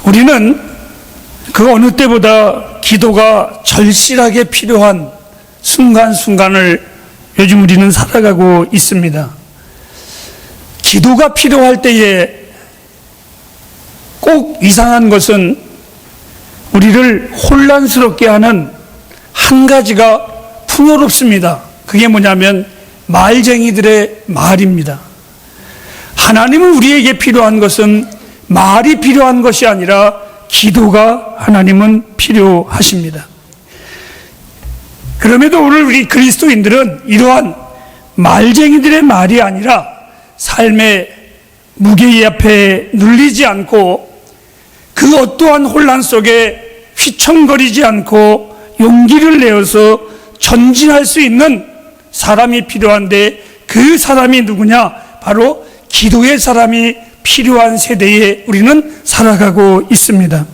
우리는 그 어느 때보다 기도가 절실하게 필요한 순간순간을 요즘 우리는 살아가고 있습니다. 기도가 필요할 때에 꼭 이상한 것은 우리를 혼란스럽게 하는 한 가지가 풍요롭습니다. 그게 뭐냐면 말쟁이들의 말입니다. 하나님은 우리에게 필요한 것은 말이 필요한 것이 아니라 기도가 하나님은 필요하십니다. 그럼에도 오늘 우리 그리스도인들은 이러한 말쟁이들의 말이 아니라 삶의 무게 앞에 눌리지 않고 그 어떠한 혼란 속에 휘청거리지 않고 용기를 내어서 전진할 수 있는 사람이 필요한데, 그 사람이 누구냐? 바로 기도의 사람이 필요한 세대에 우리는 살아가고 있습니다.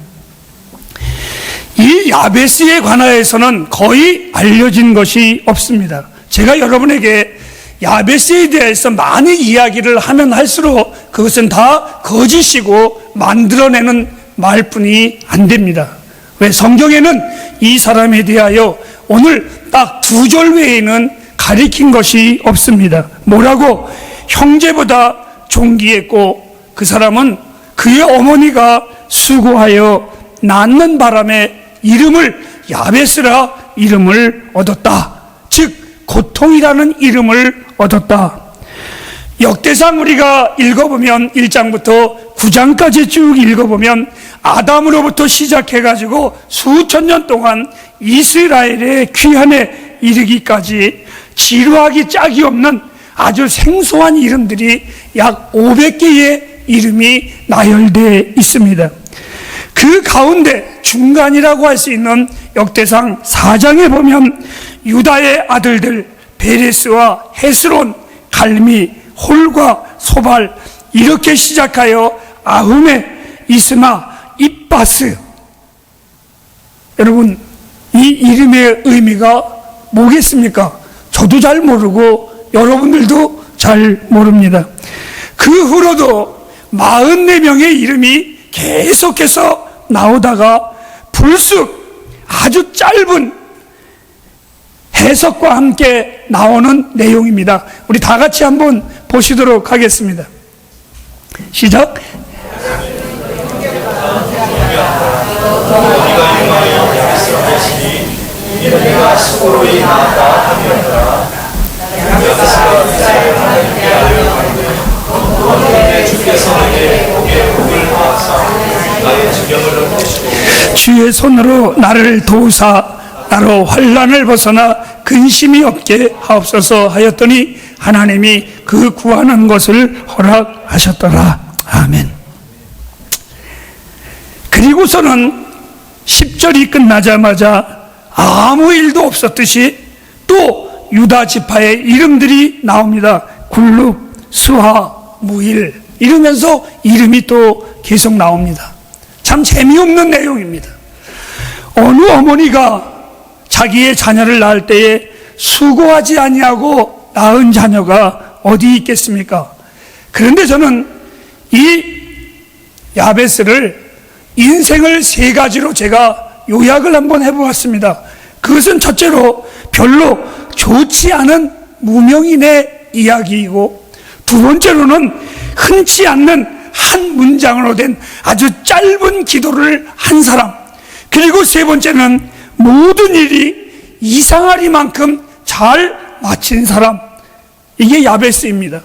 이 야베스에 관하여서는 거의 알려진 것이 없습니다. 제가 여러분에게 야베스에 대해서 많은 이야기를 하면 할수록 그것은 다 거짓이고 만들어내는 말뿐이 안 됩니다. 왜? 성경에는 이 사람에 대하여 오늘 딱 2절 외에는 가리킨 것이 없습니다. 뭐라고? 형제보다 존귀했고 그 사람은 그의 어머니가 수고하여 낳는 바람에 이름을 야베스라 이름을 얻었다. 즉 고통이라는 이름을 얻었다. 역대상 우리가 읽어보면 1장부터 9장까지 쭉 읽어보면 아담으로부터 시작해가지고 수천 년 동안 이스라엘의 귀환에 이르기까지 지루하기 짝이 없는 아주 생소한 이름들이 약 500개의 이름이 나열되어 있습니다. 그 가운데 중간이라고 할 수 있는 역대상 4장에 보면 유다의 아들들 베레스와 헤스론, 갈미, 홀과 소발 이렇게 시작하여 아후메, 이스마, 입바스. 여러분, 이 이름의 의미가 뭐겠습니까? 저도 잘 모르고 여러분들도 잘 모릅니다. 그 후로도 44명의 이름이 계속해서 나오다가 불쑥 아주 짧은 해석과 함께 나오는 내용입니다. 우리 다 같이 한번 보시도록 하겠습니다. 시작. 이름이가 수고로이 나았다 하면서 주께서 내게 복의 복을 하사 나의 지경을 펴시고 주의 손으로 나를 도우사 나로 환난을 벗어나 근심이 없게 하옵소서 하였더니 하나님이 그 구하는 것을 허락하셨더라. 아멘. 그리고서는 10절이 끝나자마자 아무 일도 없었듯이 또 유다 지파의 이름들이 나옵니다. 굴룹, 수하, 무일 이러면서 이름이 또 계속 나옵니다. 참 재미없는 내용입니다. 어느 어머니가 자기의 자녀를 낳을 때에 수고하지 아니하고 낳은 자녀가 어디 있겠습니까? 그런데 저는 이 야베스를 인생을 3가지로 제가 요약을 한번 해보았습니다. 그것은 첫째로 별로 좋지 않은 무명인의 이야기이고, 두 번째로는 흔치 않는 한 문장으로 된 아주 짧은 기도를 한 사람, 그리고 세 번째는 모든 일이 이상하리만큼 잘 마친 사람, 이게 야베스입니다.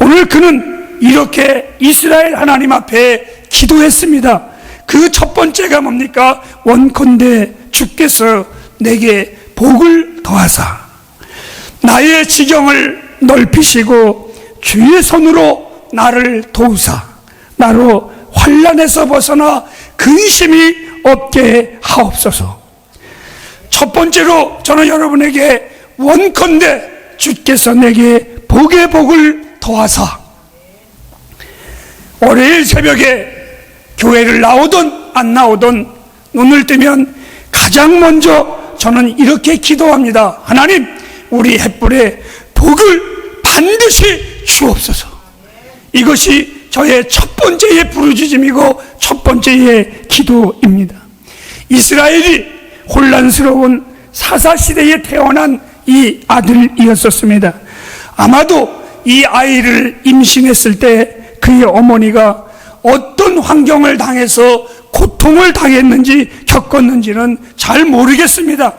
오늘 그는 이렇게 이스라엘 하나님 앞에 기도했습니다. 그 첫 번째가 뭡니까? 원컨대 주께서 내게 복을 더하사 나의 지경을 넓히시고 주의 손으로 나를 도우사 나로 환난에서 벗어나 근심이 없게 하옵소서. 첫 번째로 저는 여러분에게 원컨대 주께서 내게 복의 복을 더하사, 월요일 새벽에 교회를 나오든 안 나오든 눈을 뜨면 가장 먼저 저는 이렇게 기도합니다. 하나님, 우리 햇불에 복을 반드시 주옵소서. 이것이 저의 첫 번째의 부르짖음이고 첫 번째의 기도입니다. 이스라엘이 혼란스러운 사사시대에 태어난 이 아들이었었습니다. 아마도 이 아이를 임신했을 때 그의 어머니가 어떤 환경을 당해서 고통을 당했는지 겪었는지는 잘 모르겠습니다.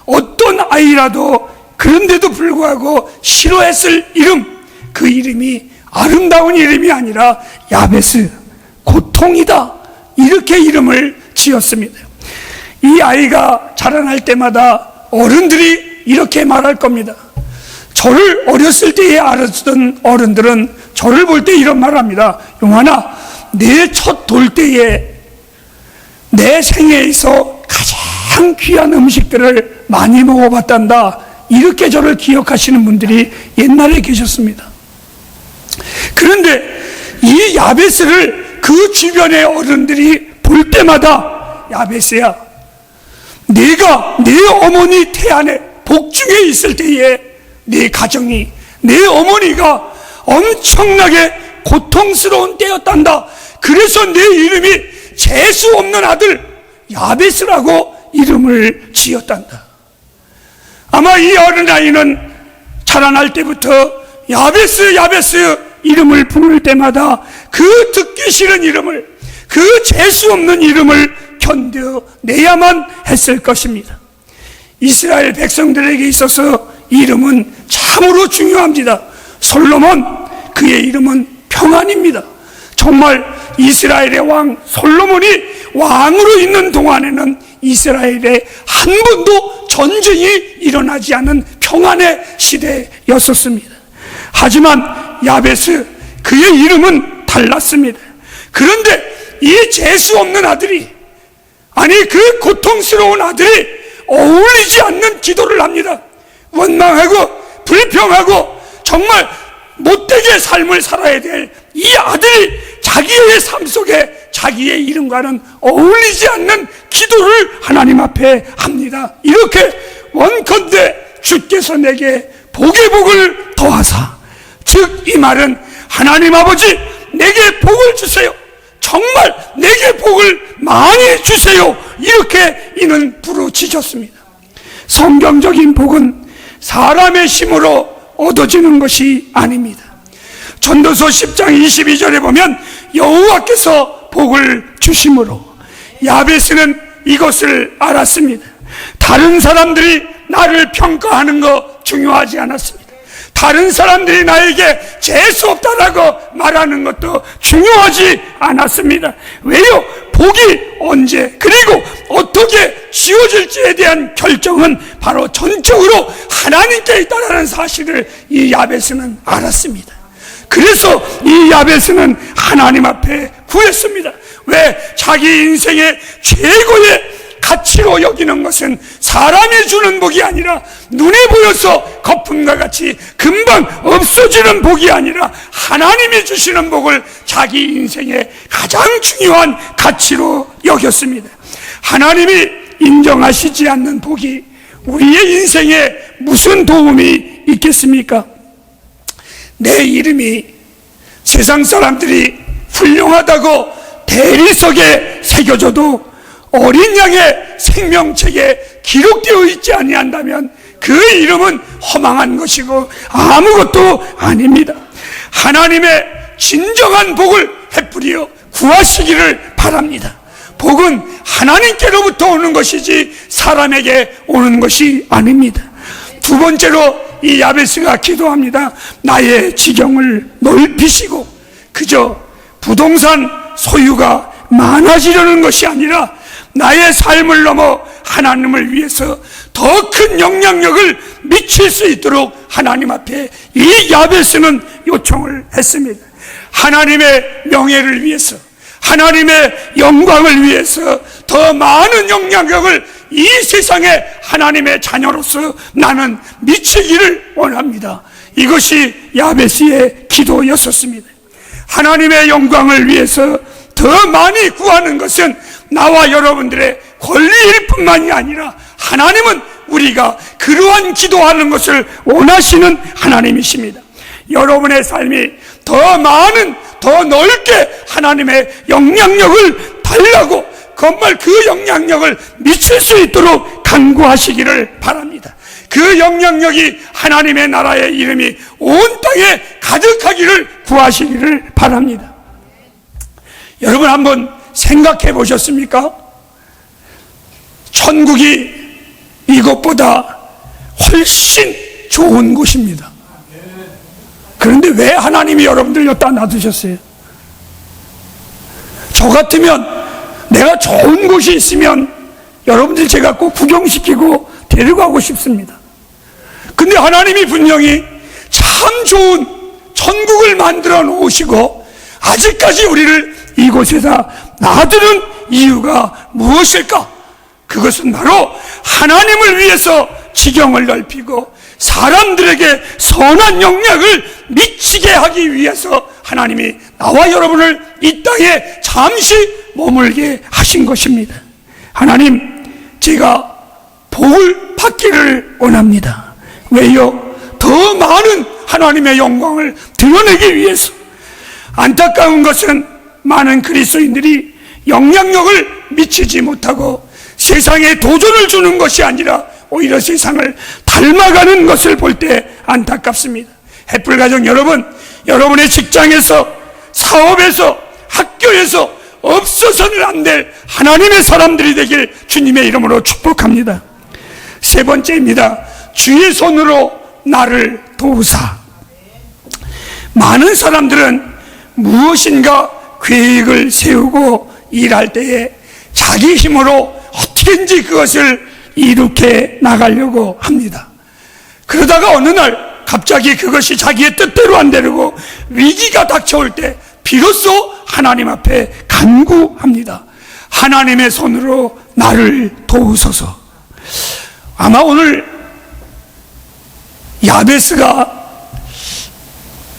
어떤 아이라도 그런데도 불구하고 싫어했을 이름, 그 이름이 아름다운 이름이 아니라 야베스, 고통이다, 이렇게 이름을 지었습니다. 이 아이가 자라날 때마다 어른들이 이렇게 말할 겁니다. 저를 어렸을 때에 알았던 어른들은 저를 볼 때 이런 말을 합니다. 용환아, 내 첫 돌때에 내 생애에서 가장 귀한 음식들을 많이 먹어봤단다, 이렇게 저를 기억하시는 분들이 옛날에 계셨습니다. 그런데 이 야베스를 그 주변의 어른들이 볼 때마다, 야베스야, 내가 내 어머니 태안에 복중에 있을 때에 내 가정이, 내 어머니가 엄청나게 고통스러운 때였단다. 그래서 내 이름이 재수 없는 아들 야베스라고 이름을 지었단다. 아마 이 어린아이는 자라날 때부터 야베스, 야베스 이름을 부를 때마다 그 듣기 싫은 이름을, 그 재수 없는 이름을 견뎌내야만 했을 것입니다. 이스라엘 백성들에게 있어서 이름은 참으로 중요합니다. 솔로몬, 그의 이름은 평안입니다. 정말 이스라엘의 왕 솔로몬이 왕으로 있는 동안에는 이스라엘에 한 번도 전쟁이 일어나지 않은 평안의 시대였었습니다. 하지만 야베스, 그의 이름은 달랐습니다. 그런데 이 재수 없는 아들이, 아니 그 고통스러운 아들이 어울리지 않는 기도를 합니다. 원망하고 불평하고 정말 못되게 삶을 살아야 될 이 아들이 자기의 삶 속에 자기의 이름과는 어울리지 않는 기도를 하나님 앞에 합니다. 이렇게 원컨대 주께서 내게 복의 복을 더하사, 즉 이 말은 하나님 아버지 내게 복을 주세요, 정말 내게 복을 많이 주세요, 이렇게 이는 부르짖었습니다. 성경적인 복은 사람의 힘으로 얻어지는 것이 아닙니다. 전도서 10장 22절에 보면 여호와께서 복을 주심으로, 야베스는 이것을 알았습니다. 다른 사람들이 나를 평가하는 거 중요하지 않았습니다. 다른 사람들이 나에게 재수 없다라고 말하는 것도 중요하지 않았습니다. 왜요? 복이 언제 그리고 어떻게 지어질지에 대한 결정은 바로 전적으로 하나님께 있다는 사실을 이 야베스는 알았습니다. 그래서 이 야베스는 하나님 앞에 구했습니다. 왜? 자기 인생의 최고의 가치로 여기는 것은 사람이 주는 복이 아니라, 눈에 보여서 거품과 같이 금방 없어지는 복이 아니라 하나님이 주시는 복을 자기 인생의 가장 중요한 가치로 여겼습니다. 하나님이 인정하시지 않는 복이 우리의 인생에 무슨 도움이 있겠습니까? 내 이름이 세상 사람들이 훌륭하다고 대리석에 새겨져도 어린 양의 생명책에 기록되어 있지 아니한다면 그 이름은 허망한 것이고 아무것도 아닙니다. 하나님의 진정한 복을 베풀이어 구하시기를 바랍니다. 복은 하나님께로부터 오는 것이지 사람에게 오는 것이 아닙니다. 두 번째로 이 야베스가 기도합니다. 나의 지경을 넓히시고, 그저 부동산 소유가 많아지려는 것이 아니라 나의 삶을 넘어 하나님을 위해서 더 큰 영향력을 미칠 수 있도록 하나님 앞에 이 야베스는 요청을 했습니다. 하나님의 명예를 위해서, 하나님의 영광을 위해서 더 많은 영향력을 이 세상에 하나님의 자녀로서 나는 미치기를 원합니다. 이것이 야베스의 기도였었습니다. 하나님의 영광을 위해서 더 많이 구하는 것은 나와 여러분들의 권리일 뿐만이 아니라 하나님은 우리가 그러한 기도하는 것을 원하시는 하나님이십니다. 여러분의 삶이 더 많은, 더 넓게 하나님의 영향력을 달라고 정말 그 영향력을 미칠 수 있도록 간구하시기를 바랍니다. 그 영향력이 하나님의 나라의 이름이 온 땅에 가득하기를 구하시기를 바랍니다. 여러분 한번 생각해 보셨습니까? 천국이 이것보다 훨씬 좋은 곳입니다. 그런데 왜 하나님이 여러분들 여기다 놔두셨어요? 저 같으면 내가 좋은 곳이 있으면 여러분들 제가 꼭 구경시키고 데려가고 싶습니다. 근데 하나님이 분명히 참 좋은 천국을 만들어 놓으시고 아직까지 우리를 이곳에다 놔두는 이유가 무엇일까? 그것은 바로 하나님을 위해서 지경을 넓히고 사람들에게 선한 영향을 미치게 하기 위해서 하나님이 나와 여러분을 이 땅에 잠시 머물게 하신 것입니다. 하나님, 제가 복을 받기를 원합니다. 왜요? 더 많은 하나님의 영광을 드러내기 위해서. 안타까운 것은 많은 그리스도인들이 영향력을 미치지 못하고 세상에 도전을 주는 것이 아니라 오히려 세상을 닮아가는 것을 볼 때 안타깝습니다. 햇불 가족 여러분, 여러분의 직장에서, 사업에서, 학교에서 없어서는 안 될 하나님의 사람들이 되길 주님의 이름으로 축복합니다. 세 번째입니다. 주의 손으로 나를 도우사. 많은 사람들은 무엇인가 계획을 세우고 일할 때에 자기 힘으로 어떻게든지 그것을 이룩해 나가려고 합니다. 그러다가 어느 날 갑자기 그것이 자기의 뜻대로 안 되고 위기가 닥쳐올 때 비로소 하나님 앞에 간구합니다. 하나님의 손으로 나를 도우소서. 아마 오늘 야베스가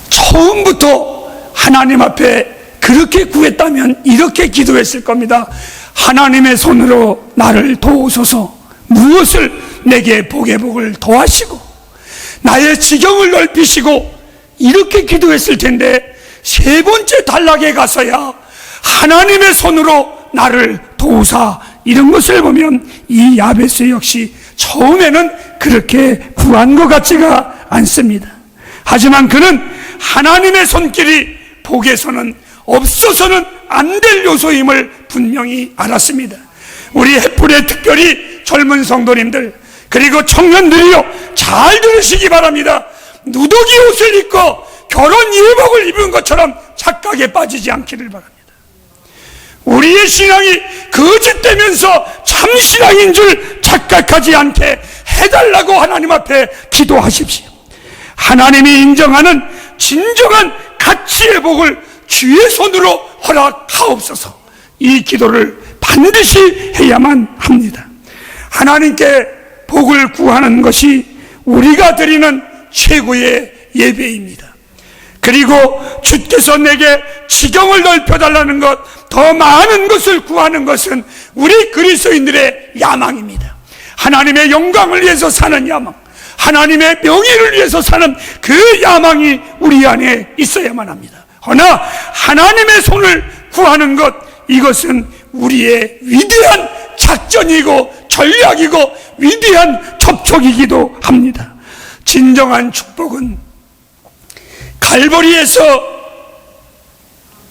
처음부터 하나님 앞에 그렇게 구했다면 이렇게 기도했을 겁니다. 하나님의 손으로 나를 도우소서. 무엇을? 내게 복의 복을 더하시고 나의 지경을 넓히시고, 이렇게 기도했을 텐데 세 번째 단락에 가서야 하나님의 손으로 나를 도우사, 이런 것을 보면 이 야베스 역시 처음에는 그렇게 구한 것 같지가 않습니다. 하지만 그는 하나님의 손길이 복에서는 없어서는 안 될 요소임을 분명히 알았습니다. 우리 햇불에 특별히 젊은 성도님들 그리고 청년들이요, 잘 들으시기 바랍니다. 누더기 옷을 입고 결혼 예복을 입은 것처럼 착각에 빠지지 않기를 바랍니다. 우리의 신앙이 거짓되면서 참 신앙인 줄 착각하지 않게 해달라고 하나님 앞에 기도하십시오. 하나님이 인정하는 진정한 가치의 복을 주의 손으로 허락하옵소서. 이 기도를 반드시 해야만 합니다. 하나님께 복을 구하는 것이 우리가 드리는 최고의 예배입니다. 그리고 주께서 내게 지경을 넓혀달라는 것, 더 많은 것을 구하는 것은 우리 그리스도인들의 야망입니다. 하나님의 영광을 위해서 사는 야망, 하나님의 명예를 위해서 사는 그 야망이 우리 안에 있어야만 합니다. 그러나 하나님의 손을 구하는 것, 이것은 우리의 위대한 작전이고 전략이고 위대한 접촉이기도 합니다. 진정한 축복은 갈보리에서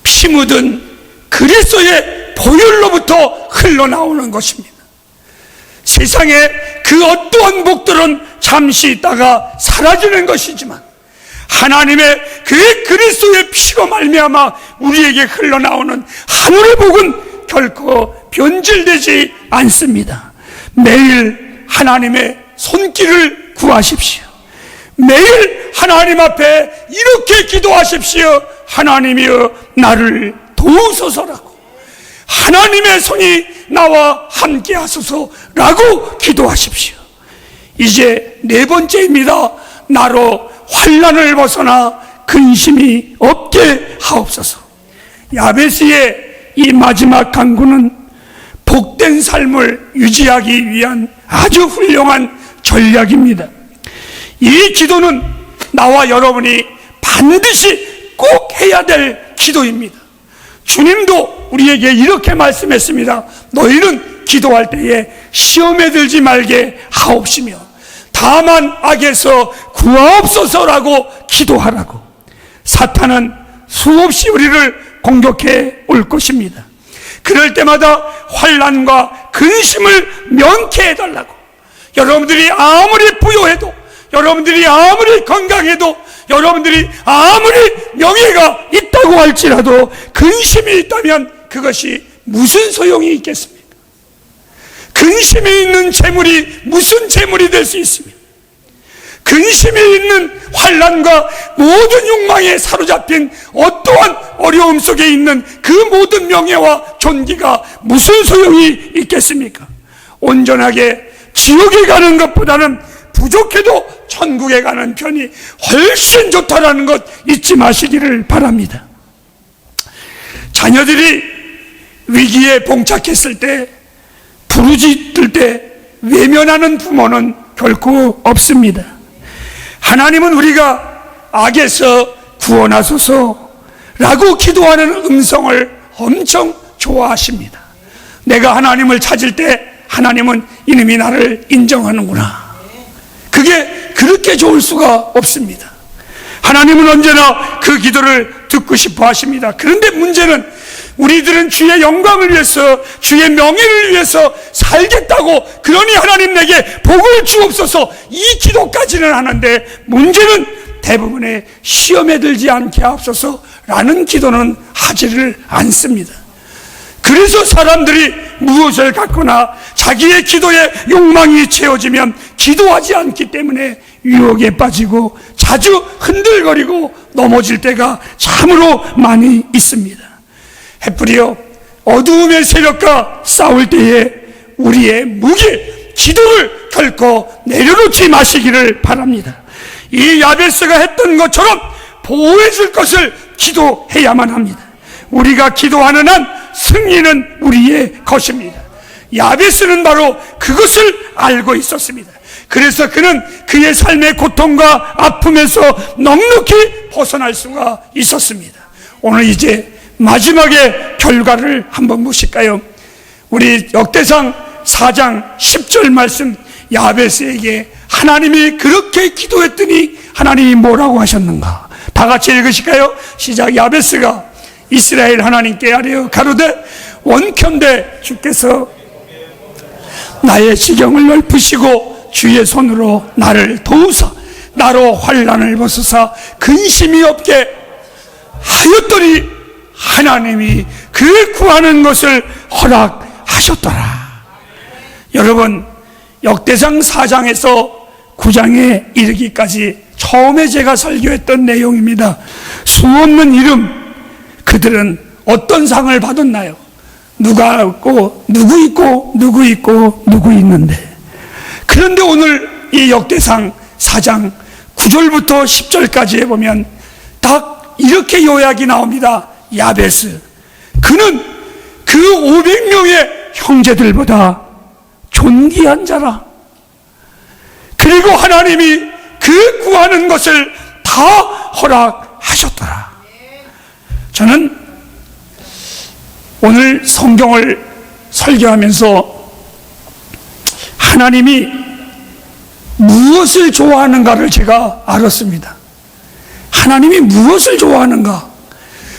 피 묻은 그리스도의 보혈로부터 흘러나오는 것입니다. 세상에 그 어떠한 복들은 잠시 있다가 사라지는 것이지만 하나님의 그 그리스도의 피로 말미암아 우리에게 흘러나오는 하늘의 복은 결코 변질되지 않습니다. 매일 하나님의 손길을 구하십시오. 매일 하나님 앞에 이렇게 기도하십시오. 하나님이여 나를 도우소서라고, 하나님의 손이 나와 함께 하소서라고 기도하십시오. 이제 네 번째입니다. 나로 환난을 벗어나 근심이 없게 하옵소서. 야베스의 이 마지막 간구는 복된 삶을 유지하기 위한 아주 훌륭한 전략입니다. 이 기도는 나와 여러분이 반드시 꼭 해야 될 기도입니다. 주님도 우리에게 이렇게 말씀했습니다. 너희는 기도할 때에 시험에 들지 말게 하옵시며 다만 악에서 구하옵소서라고 기도하라고. 사탄은 수없이 우리를 공격해 올 것입니다. 그럴 때마다 환난과 근심을 면케해 달라고. 여러분들이 아무리 부유해도, 여러분들이 아무리 건강해도, 여러분들이 아무리 명예가 있다고 할지라도 근심이 있다면 그것이 무슨 소용이 있겠습니까? 근심이 있는 재물이 무슨 재물이 될 수 있습니까? 근심이 있는 환난과 모든 욕망에 사로잡힌 어떠한 어려움 속에 있는 그 모든 명예와 존귀가 무슨 소용이 있겠습니까? 온전하게 지옥에 가는 것보다는 부족해도 천국에 가는 편이 훨씬 좋다라는 것 잊지 마시기를 바랍니다. 자녀들이 위기에 봉착했을 때, 부르짖을 때 외면하는 부모는 결코 없습니다. 하나님은 우리가 악에서 구원하소서라고 기도하는 음성을 엄청 좋아하십니다. 내가 하나님을 찾을 때 하나님은 이놈이 나를 인정하는구나. 그게 그렇게 좋을 수가 없습니다. 하나님은 언제나 그 기도를 듣고 싶어 하십니다. 그런데 문제는 우리들은 주의 영광을 위해서, 주의 명예를 위해서 살겠다고, 그러니 하나님 내게 복을 주옵소서, 이 기도까지는 하는데 문제는 대부분의 시험에 들지 않게 하옵소서라는 기도는 하지를 않습니다. 그래서 사람들이 무엇을 갖거나 자기의 기도에 욕망이 채워지면 기도하지 않기 때문에 유혹에 빠지고 자주 흔들거리고 넘어질 때가 참으로 많이 있습니다. 해프리어 어두움의 세력과 싸울 때에 우리의 무기, 기도를 결코 내려놓지 마시기를 바랍니다. 이 야베스가 했던 것처럼 보호해 줄 것을 기도해야만 합니다. 우리가 기도하는 한 승리는 우리의 것입니다. 야베스는 바로 그것을 알고 있었습니다. 그래서 그는 그의 삶의 고통과 아픔에서 넉넉히 벗어날 수가 있었습니다. 오늘 이제 마지막의 결과를 한번 보실까요? 우리 역대상 4장 10절 말씀, 야베스에게 하나님이 그렇게 기도했더니 하나님이 뭐라고 하셨는가? 다 같이 읽으실까요? 시작. 야베스가 이스라엘 하나님께 아뢰어 가로되 원컨대 주께서 나의 지경을 넓히시고 주의 손으로 나를 도우사 나로 환난을 벗으사 근심이 없게 하였더니 하나님이 그 구하는 것을 허락하셨더라. 여러분, 역대상 4장에서 9장에 이르기까지 처음에 제가 설교했던 내용입니다. 수없는 이름, 그들은 어떤 상을 받았나요? 누가 있고 누구 있고 누구 있고 누구 있는데, 그런데 오늘 이 역대상 4장 9절부터 10절까지에 보면 딱 이렇게 요약이 나옵니다. 야베스, 그는 그 500명의 형제들보다 존귀한 자라. 그리고 하나님이 그 구하는 것을 다 허락하셨더라. 저는 오늘 성경을 설교하면서 하나님이 무엇을 좋아하는가를 제가 알았습니다. 하나님이 무엇을 좋아하는가?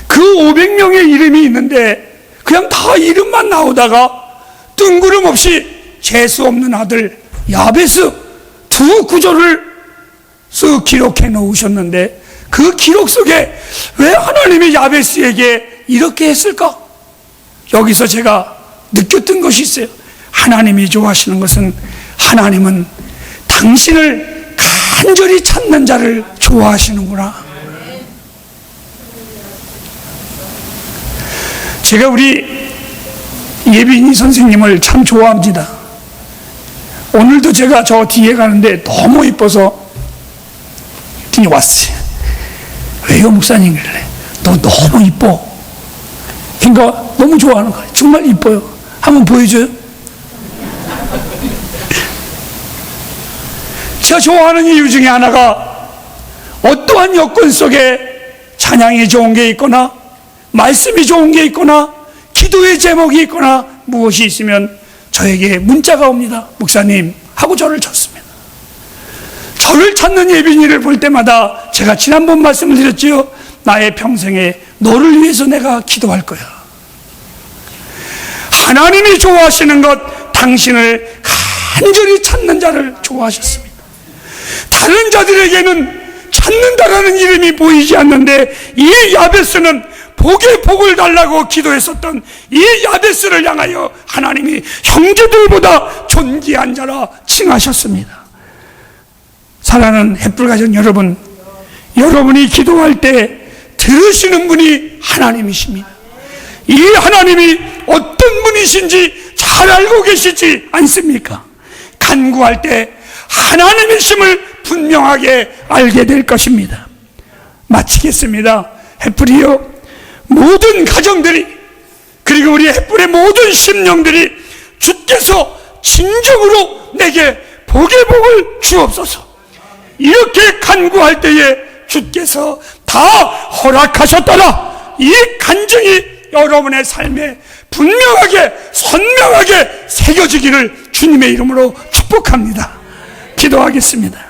그 500명의 이름이 있는데 그냥 다 이름만 나오다가 뜬구름없이 재수 없는 아들 야베스 두 구절을 쓱 기록해 놓으셨는데 그 기록 속에 왜 하나님이 야베스에게 이렇게 했을까? 여기서 제가 느꼈던 것이 있어요. 하나님이 좋아하시는 것은, 하나님은 당신을 간절히 찾는 자를 좋아하시는구나. 제가 우리 예빈이 선생님을 참 좋아합니다. 오늘도 제가 저 뒤에 가는데 너무 이뻐서 뒤에 왔어요. 왜요, 목사님? 그래. 너 너무 이뻐. 그러니까 너무 좋아하는 거예요. 정말 이뻐요. 한번 보여줘요. 제가 좋아하는 이유 중에 하나가 어떠한 여건 속에 찬양이 좋은 게 있거나 말씀이 좋은 게 있거나 기도의 제목이 있거나 무엇이 있으면 저에게 문자가 옵니다. 목사님 하고 저를 쳤습니다. 저를 찾는 예빈이를 볼 때마다 제가 지난번 말씀을 드렸지요. 나의 평생에 너를 위해서 내가 기도할 거야. 하나님이 좋아하시는 것, 당신을 간절히 찾는 자를 좋아하셨습니다. 다른 자들에게는 찾는다라는 이름이 보이지 않는데 이 야베스는 복에 복을 달라고 기도했었던 이 야베스를 향하여 하나님이 형제들보다 존귀한 자라 칭하셨습니다. 사랑하는 햇불가정 여러분, 여러분이 기도할 때 들으시는 분이 하나님이십니다. 이 하나님이 어떤 분이신지 잘 알고 계시지 않습니까? 간구할 때 하나님이심을 분명하게 알게 될 것입니다. 마치겠습니다. 햇불이요, 모든 가정들이, 그리고 우리 햇불의 모든 심령들이 주께서 진정으로 내게 복의 복을 주옵소서, 이렇게 간구할 때에 주께서 다 허락하셨더라, 이 간증이 여러분의 삶에 분명하게 선명하게 새겨지기를 주님의 이름으로 축복합니다. 기도하겠습니다.